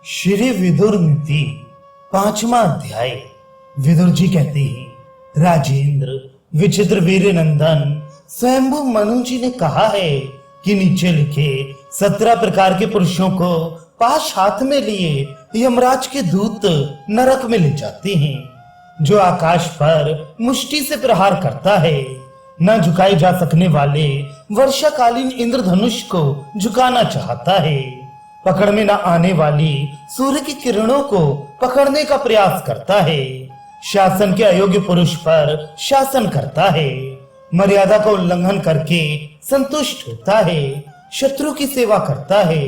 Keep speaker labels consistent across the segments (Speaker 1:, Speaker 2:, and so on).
Speaker 1: श्री विदुर नीति 5वां अध्याय। विदुर जी कहते हैं, राजेंद्र विचित्र वीर नंदन स्वयंभू मनु जी ने कहा है कि नीचे लिखे 17 प्रकार के पुरुषों को पाश हाथ में लिए यमराज के दूत नरक में ले जाते हैं। जो आकाश पर मुष्टि से प्रहार करता है, न झुकाए जा सकने वाले वर्षाकालीन इंद्रधनुष को झुकाना चाहता है, पकड़ में न आने वाली सूर्य की किरणों को पकड़ने का प्रयास करता है, शासन के अयोग्य पुरुष पर शासन करता है, मर्यादा का उल्लंघन करके संतुष्ट होता है, शत्रु की सेवा करता है,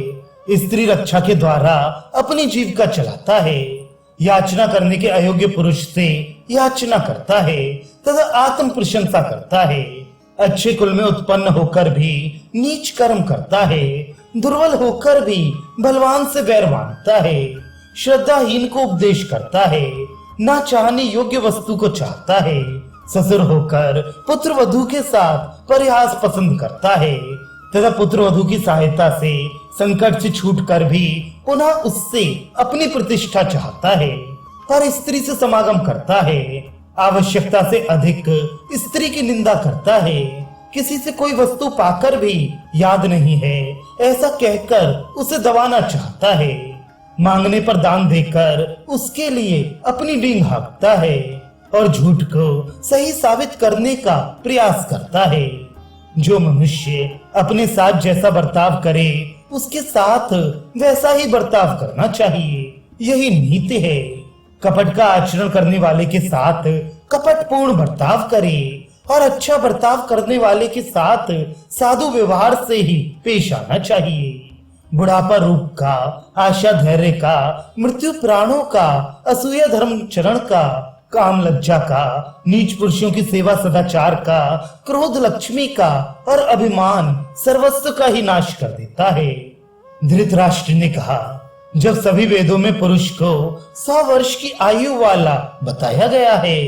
Speaker 1: स्त्री रक्षा के द्वारा अपनी जीविका चलाता है, याचना करने के अयोग्य पुरुष से याचना करता है तथा आत्म प्रशंसा करता है, अच्छे कुल में उत्पन्न होकर भी नीच कर्म करता है, दुर्बल होकर भी बलवान से बैर मानता है, श्रद्धाहीन को उपदेश करता है, ना चाहने योग्य वस्तु को चाहता है, ससुर होकर पुत्र वधू के साथ परिहास पसंद करता है तथा पुत्र वधू की सहायता से संकट से छूटकर भी पुनः उससे अपनी प्रतिष्ठा चाहता है, पर स्त्री से समागम करता है, आवश्यकता से अधिक स्त्री की निंदा करता है, किसी से कोई वस्तु पाकर भी याद नहीं है ऐसा कहकर उसे दबाना चाहता है, मांगने पर दान देकर उसके लिए अपनी डींग हाँकता है और झूठ को सही साबित करने का प्रयास करता है। जो मनुष्य अपने साथ जैसा बर्ताव करे उसके साथ वैसा ही बर्ताव करना चाहिए, यही नीति है। कपट का आचरण करने वाले के साथ कपटपूर्ण बर्ताव करे और अच्छा बर्ताव करने वाले के साथ साधु व्यवहार से ही पेश आना चाहिए। बुढ़ापा रूप का, आशा धैर्य का, मृत्यु प्राणों का, असूया धर्म चरण का, काम लज्जा का, नीच पुरुषों की सेवा सदाचार का, क्रोध लक्ष्मी का और अभिमान सर्वस्व का ही नाश कर देता है। धृतराष्ट्र ने कहा, जब सभी वेदों में पुरुष को 100 वर्ष की आयु वाला बताया गया है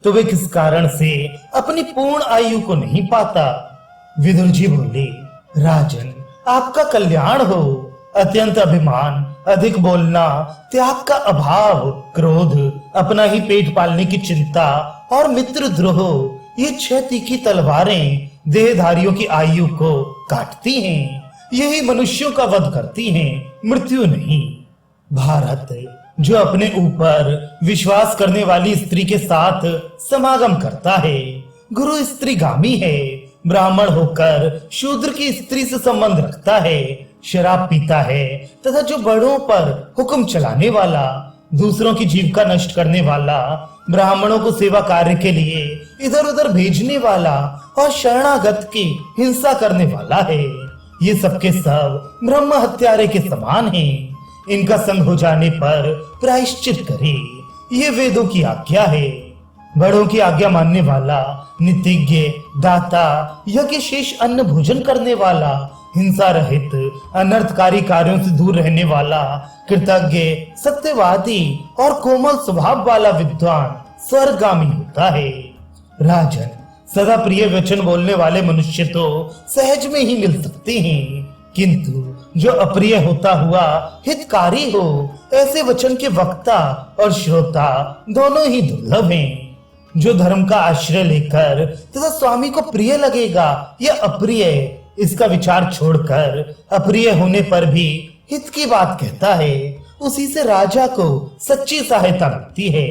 Speaker 1: तो वे किस कारण से अपनी पूर्ण आयु को नहीं पाता। विदुर जी बोले, राजन आपका कल्याण हो। अत्यंत अभिमान, अधिक बोलना, त्याग का अभाव, क्रोध, अपना ही पेट पालने की चिंता और मित्र द्रोह, ये 6 तीखी तलवारें देहधारियों की आयु को काटती हैं, यही मनुष्यों का वध करती हैं, मृत्यु नहीं। भारत जो अपने ऊपर विश्वास करने वाली स्त्री के साथ समागम करता है, गुरु स्त्रीगामी है, ब्राह्मण होकर शूद्र की स्त्री से संबंध रखता है, शराब पीता है तथा जो बड़ों पर हुक्म चलाने वाला, दूसरों की जीविका नष्ट करने वाला, ब्राह्मणों को सेवा कार्य के लिए इधर उधर भेजने वाला और शरणागत की हिंसा करने वाला है, ये सबके सब ब्रह्म हत्यारे के समान हैं। इनका संग हो जाने पर प्रायश्चित करे, ये वेदों की आज्ञा है। बड़ों की आज्ञा मानने वाला, नितिज्ञ, दाता, यज्ञ शेष अन्न भोजन करने वाला, हिंसा रहित, अनर्थकारी कार्यों से दूर रहने वाला, कृतज्ञ, सत्यवादी और कोमल स्वभाव वाला विद्वान स्वर्गामी होता है। राजन, सदा प्रिय वचन बोलने वाले मनुष्य तो सहज में ही मिल सकते हैं, किंतु जो अप्रिय होता हुआ हितकारी हो, ऐसे वचन के वक्ता और श्रोता दोनों ही दुर्लभ हैं। जो धर्म का आश्रय लेकर तथा स्वामी को प्रिय लगेगा या अप्रिय, इसका विचार छोड़कर अप्रिय होने पर भी हित की बात कहता है, उसी से राजा को सच्ची सहायता मिलती है।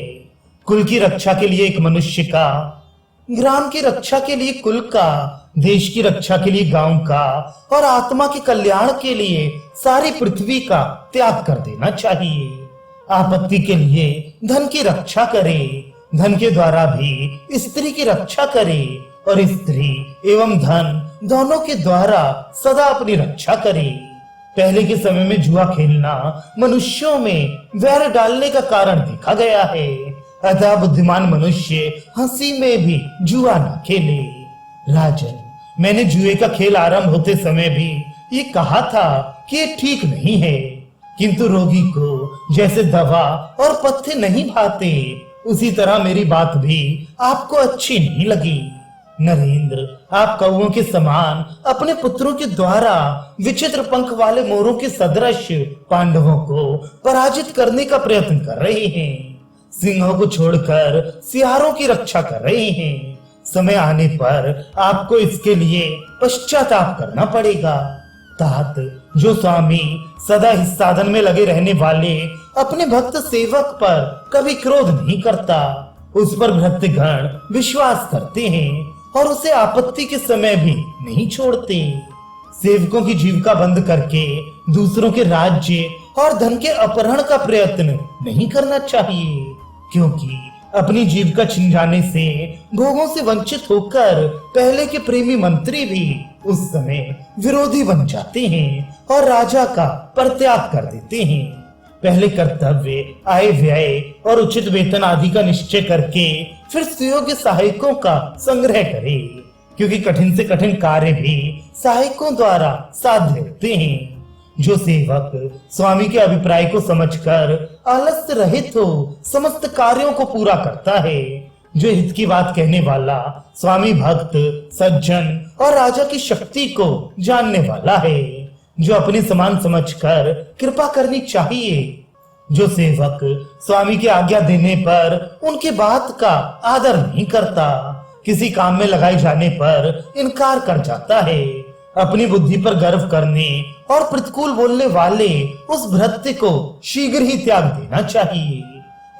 Speaker 1: कुल की रक्षा के लिए एक मनुष्य का, ग्राम की रक्षा के लिए कुल का, देश की रक्षा के लिए गांव का और आत्मा के कल्याण के लिए सारी पृथ्वी का त्याग कर देना चाहिए। आपत्ति के लिए धन की रक्षा करे, धन के द्वारा भी स्त्री की रक्षा करे और स्त्री एवं धन दोनों के द्वारा सदा अपनी रक्षा करे। पहले के समय में जुआ खेलना मनुष्यों में वैर डालने का कारण देखा गया है, अतः बुद्धिमान मनुष्य हंसी में भी जुआ न खेले। राजन, मैंने जुए का खेल आरंभ होते समय भी ये कहा था कि ये ठीक नहीं है, किंतु रोगी को जैसे दवा और पथ्य नहीं भाते, उसी तरह मेरी बात भी आपको अच्छी नहीं लगी। नरेंद्र, आप कौओं के समान अपने पुत्रों के द्वारा विचित्र पंख वाले मोरों के सदृश पांडवों को पराजित करने का प्रयत्न कर रहे हैं। सिंहों को छोड़कर सियारों की रक्षा कर रहे हैं। समय आने पर आपको इसके लिए पश्चाताप करना पड़ेगा। तात, जो स्वामी सदा इस साधन में लगे रहने वाले अपने भक्त सेवक पर कभी क्रोध नहीं करता, उस पर भक्तगण विश्वास करते हैं और उसे आपत्ति के समय भी नहीं छोड़ते। सेवकों की जीविका बंद करके दूसरों के राज्य और धन के अपहरण का प्रयत्न नहीं करना चाहिए, क्योंकि अपनी जीविका छिन जाने से भोगों से वंचित होकर पहले के प्रेमी मंत्री भी उस समय विरोधी बन जाते हैं और राजा का परित्याग कर देते हैं। पहले कर्तव्य, आय व्यय और उचित वेतन आदि का निश्चय करके फिर सुयोग्य सहायकों का संग्रह करे, क्योंकि कठिन से कठिन कार्य भी सहायकों द्वारा साध्य होते हैं। जो सेवक स्वामी के अभिप्राय को समझकर आलस्य रहित हो समस्त कार्यों को पूरा करता है, जो हित की बात कहने वाला, स्वामी भक्त, सज्जन और राजा की शक्ति को जानने वाला है, जो अपने समान समझकर कृपा करनी चाहिए, जो सेवक स्वामी की आज्ञा देने पर उनके बात का आदर नहीं करता, किसी काम में लगाए जाने पर इनकार कर जाता है, अपनी बुद्धि पर गर्व करने और प्रतिकूल बोलने वाले उस भृत्य को शीघ्र ही त्याग देना चाहिए।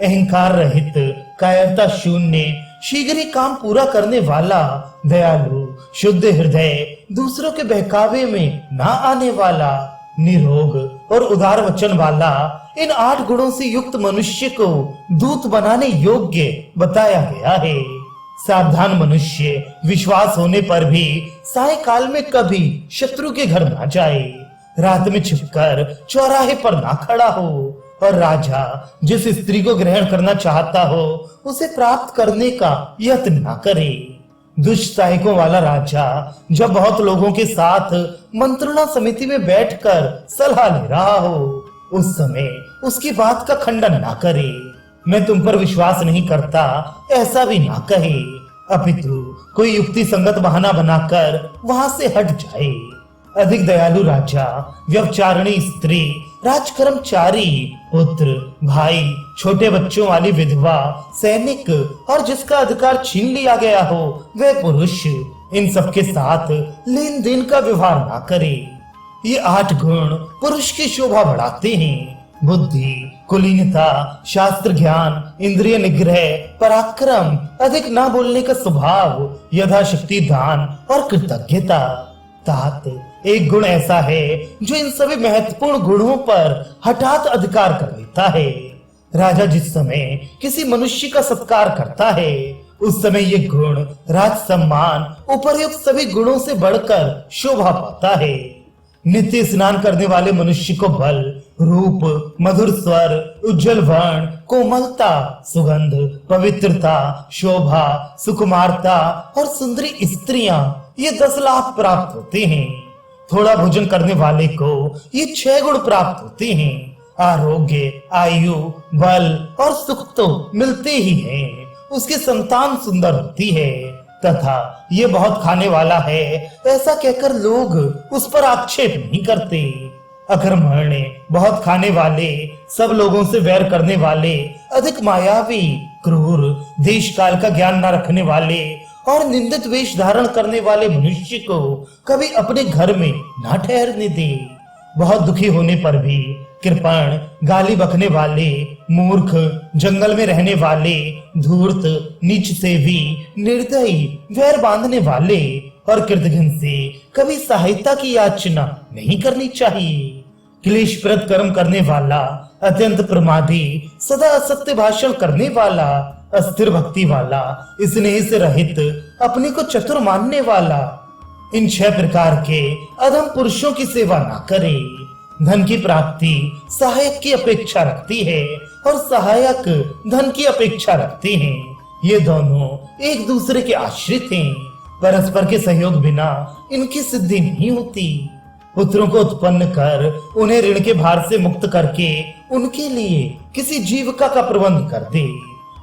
Speaker 1: अहंकार रहित, कायरता शून्य, शीघ्र ही काम पूरा करने वाला, दयालु, शुद्ध हृदय, दूसरों के बहकावे में ना आने वाला, निरोग और उदार वचन वाला, इन 8 गुणों से युक्त मनुष्य को दूत बनाने योग्य बताया गया है। सावधान मनुष्य विश्वास होने पर भी सायकाल में कभी शत्रु के घर ना जाए, रात में छिपकर चौराहे पर ना खड़ा हो, और राजा जिस स्त्री को ग्रहण करना चाहता हो उसे प्राप्त करने का यत्न ना करे। दुष्ट सहायकों वाला राजा जब बहुत लोगों के साथ मंत्रणा समिति में बैठकर सलाह ले रहा हो, उस समय उसकी बात का खंडन ना करे। मैं तुम पर विश्वास नहीं करता ऐसा भी ना कहे, अपितु कोई युक्ति संगत बहाना बनाकर वहां से हट जाए। अधिक दयालु राजा, व्यभिचारिणी स्त्री, राजकर्मचारी, पुत्र, भाई, छोटे बच्चों वाली विधवा, सैनिक और जिसका अधिकार छीन लिया गया हो वह पुरुष, इन सबके साथ लेन देन का व्यवहार ना करे। ये 8 गुण पुरुष की शोभा बढ़ाते हैं। बुद्धि, कुलीनता, शास्त्र ज्ञान, इंद्रिय निग्रह, पराक्रम, अधिक ना बोलने का स्वभाव, यथाशक्ति दान और कृतज्ञता। तात, एक गुण ऐसा है जो इन सभी महत्वपूर्ण गुणों पर हठात अधिकार कर लेता है। राजा जिस समय किसी मनुष्य का सत्कार करता है उस समय ये गुण राज सम्मान उपर्युक्त सभी गुणों से बढ़कर शोभा पाता है। नित्य स्नान करने वाले मनुष्य को बल, रूप, मधुर स्वर, उज्जवल वर्ण, कोमलता, सुगंध, पवित्रता, शोभा, सुकुमारता और सुंदरी स्त्रियां, ये 10 लाभ प्राप्त होते हैं। थोड़ा भोजन करने वाले को ये 6 गुण प्राप्त होते हैं। आरोग्य, आयु, बल और सुख तो मिलते ही हैं। उसकी संतान सुंदर होती है तथा ये बहुत खाने वाला है, ऐसा कहकर लोग उस पर आक्षेप नहीं करते। अकर्मण्य, बहुत खाने वाले, सब लोगों से वैर करने वाले, अधिक मायावी, क्रूर, देश काल का ज्ञान न रखने वाले और निंदित वेश धारण करने वाले मनुष्य को कभी अपने घर में ना ठहरने दे। बहुत दुखी होने पर भी कृपण, गाली बकने वाले, मूर्ख, जंगल में रहने वाले, धूर्त, नीच सेवी, निर्दयी, वैर बांधने वाले और कृतघ्न से कभी सहायता की याचना नहीं करनी चाहिए। क्लेशप्रद कर्म करने वाला, अत्यंत प्रमादी, सदा असत्य भाषण करने वाला, अस्थिर भक्ति वाला, स्नेह से रहित, अपने को चतुर मानने वाला, इन 6 प्रकार के अधम पुरुषों की सेवा ना करे। धन की प्राप्ति सहायक की अपेक्षा रखती है और सहायक धन की अपेक्षा रखते हैं। ये दोनों एक दूसरे के आश्रित हैं। परस्पर के सहयोग बिना इनकी सिद्धि नहीं होती। पुत्रों को उत्पन्न कर उन्हें ऋण के भार से मुक्त करके उनके लिए किसी जीविका का प्रबंध कर दे।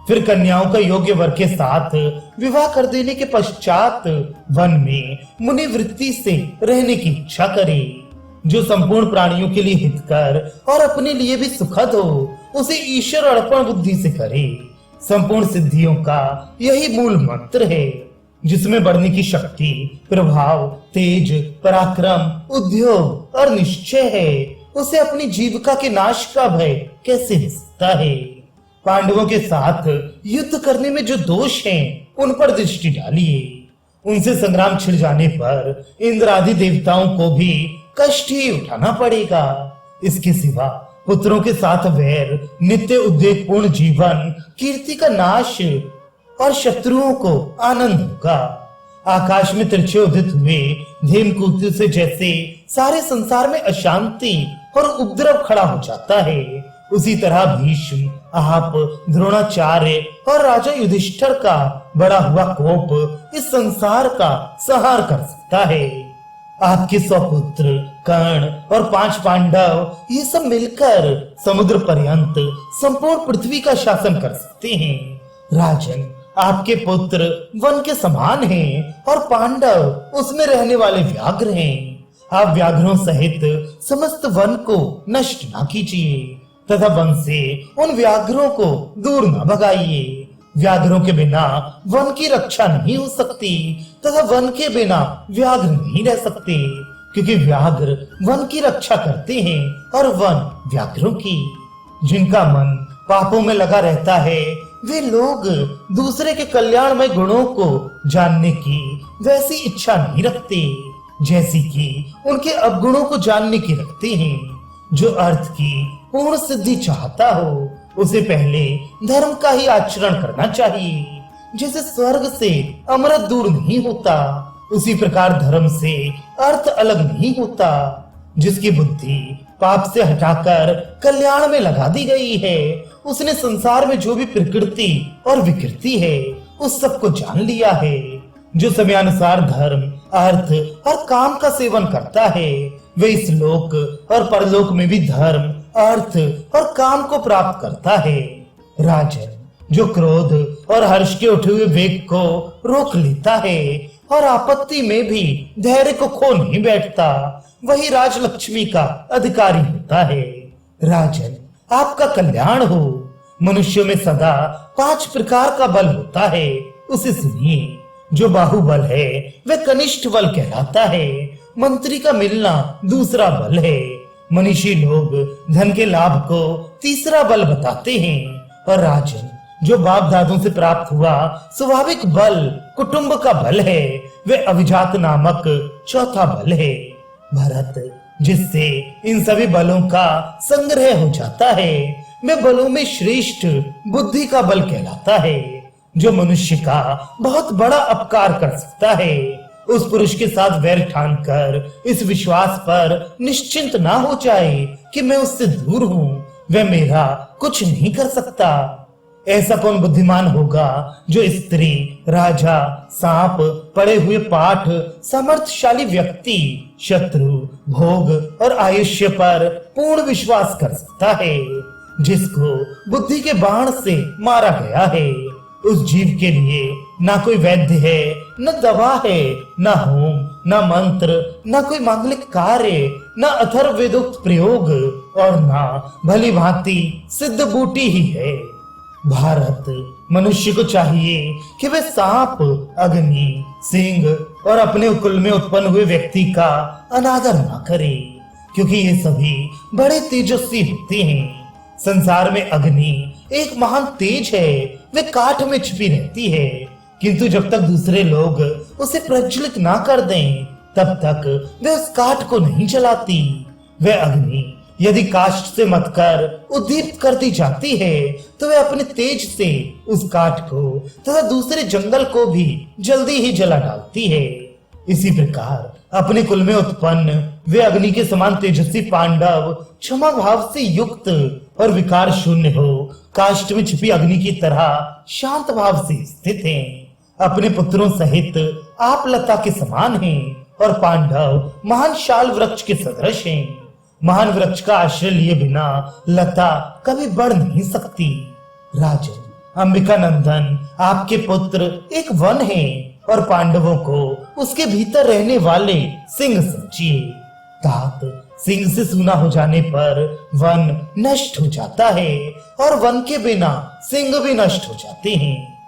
Speaker 1: फिर कन्याओं का योग्य वर के साथ विवाह कर देने के पश्चात वन में मुनि वृत्ति से रहने की इच्छा करे, जो संपूर्ण प्राणियों के लिए हितकर और अपने लिए भी सुखद हो, उसे ईश्वर अर्पण बुद्धि से करे। संपूर्ण सिद्धियों का यही मूल मंत्र है, जिसमें बढ़ने की शक्ति, प्रभाव, तेज, पराक्रम, उद्योग और निश्चय है। उसे अपनी जीविका के नाश का भय कैसे हो सकता है? पांडवों के साथ युद्ध करने में जो दोष हैं, उन पर दृष्टि डालिए। उनसे संग्राम छिड़ जाने पर इंद्र आदि देवताओं को भी कष्ट ही उठाना पड़ेगा। इसके सिवा पुत्रों के साथ वैर, नित्य उद्वेगपूर्ण जीवन, कीर्ति का नाश और शत्रुओं को आनंद होगा। आकाश में तिरछे उदित हुए धूमकेतु से जैसे सारे संसार में अशांति और उपद्रव खड़ा हो जाता है, उसी तरह भीष्म, आप, द्रोणाचार्य और राजा युधिष्ठिर का बड़ा हुआ कोप इस संसार का संहार कर सकता है। आपके 100 पुत्र, कर्ण और 5 पांडव, ये सब मिलकर समुद्र पर्यंत संपूर्ण पृथ्वी का शासन कर सकते हैं। राजन, आपके पुत्र वन के समान हैं और पांडव उसमें रहने वाले व्याघ्र हैं। आप व्याघ्रों सहित समस्त वन को नष्ट न कीजिए तथा वन से उन व्याघ्रों को दूर न भगाइए। व्याघ्रों के बिना वन की रक्षा नहीं हो सकती तथा वन के बिना व्याघ्र नहीं रह सकते, क्योंकि व्याघ्र वन की रक्षा करते हैं और वन व्याघ्रों की। जिनका मन पापों में लगा रहता है, वे लोग दूसरे के कल्याणमय गुणों को जानने की वैसी इच्छा नहीं रखते जैसी कि उनके अवगुणों को जानने की रखते हैं। जो अर्थ की पूर्ण सिद्धि चाहता हो, उसे पहले धर्म का ही आचरण करना चाहिए। जैसे स्वर्ग से अमृत दूर नहीं होता, उसी प्रकार धर्म से अर्थ अलग नहीं होता। जिसकी बुद्धि पाप से हटाकर कल्याण में लगा दी गई है, उसने संसार में जो भी प्रकृति और विकृति है, उस सब को जान लिया है। जो समयानुसार धर्म, अर्थ और काम का सेवन करता है, वे इस लोक और परलोक में भी धर्म, अर्थ और काम को प्राप्त करता है। राजन, जो क्रोध और हर्ष के उठे हुए वेग को रोक लेता है और आपत्ति में भी धैर्य को खो नहीं बैठता, वही राजलक्ष्मी का अधिकारी होता है। राजन, आपका कल्याण हो। मनुष्यों में सदा 5 प्रकार का बल होता है, उसे सुनिए। जो बाहुबल है वह कनिष्ठ बल कहलाता है। मंत्री का मिलना दूसरा बल है। मनीषी लोग धन के लाभ को तीसरा बल बताते हैं। और राजन, जो बाप दादों से प्राप्त हुआ स्वाभाविक बल कुटुंब का बल है, वह अभिजात नामक चौथा बल है। भरत, जिससे इन सभी बलों का संग्रह हो जाता है, वह बलों में श्रेष्ठ बुद्धि का बल कहलाता है। जो मनुष्य का बहुत बड़ा अपकार कर सकता है, उस पुरुष के साथ वैर ठानकर इस विश्वास पर निश्चिंत ना हो जाए कि मैं उससे दूर हूँ, वह मेरा कुछ नहीं कर सकता। ऐसा कौन बुद्धिमान होगा जो स्त्री, राजा, सांप, पड़े हुए पाठ, सामर्थ्यशाली व्यक्ति, शत्रु, भोग और आयुष्य पर पूर्ण विश्वास कर सकता है। जिसको बुद्धि के बाण से मारा गया है, उस जीव के लिए ना कोई वैद्य है, न दवा है, न होम, न मंत्र, न कोई मांगलिक कार्य, न अथर्व वेदोक्त प्रयोग और न भली भांति सिद्ध बूटी ही है। भारत, मनुष्य को चाहिए कि वह सांप, अग्नि, सिंह और अपने कुल में उत्पन्न हुए व्यक्ति का अनादर न करे, क्योंकि ये सभी बड़े तेजस्वी होते हैं। संसार में अग्नि एक महान तेज है, वे काठ में छिपी रहती है, किंतु जब तक दूसरे लोग उसे प्रज्वलित ना कर दें, तब तक वे उस काठ को नहीं जलाती। वह अग्नि यदि काष्ठ से मत कर उद्दीप्त कर दी जाती है, तो वह अपने तेज से उस काठ को तथा दूसरे जंगल को भी जल्दी ही जला डालती है। इसी प्रकार अपने कुल में उत्पन्न वे अग्नि के समान तेजस्वी पांडव क्षमा भाव से युक्त और विकार शून्य हो काष्ठ में छिपी अग्नि की तरह शांत भाव से स्थित हैं। अपने पुत्रों सहित आप लता के समान हैं और पांडव महान शाल वृक्ष के सदृश हैं। महान वृक्ष का आश्रय लिए बिना लता कभी बढ़ नहीं सकती। राजन, अंबिका नंदन, आपके पुत्र एक वन है और पांडवों को उसके भीतर रहने वाले सिंह समझिए। तात, सिंह से सूना हो जाने पर वन नष्ट हो जाता है और वन के बिना सिंह भी नष्ट हो जाते हैं।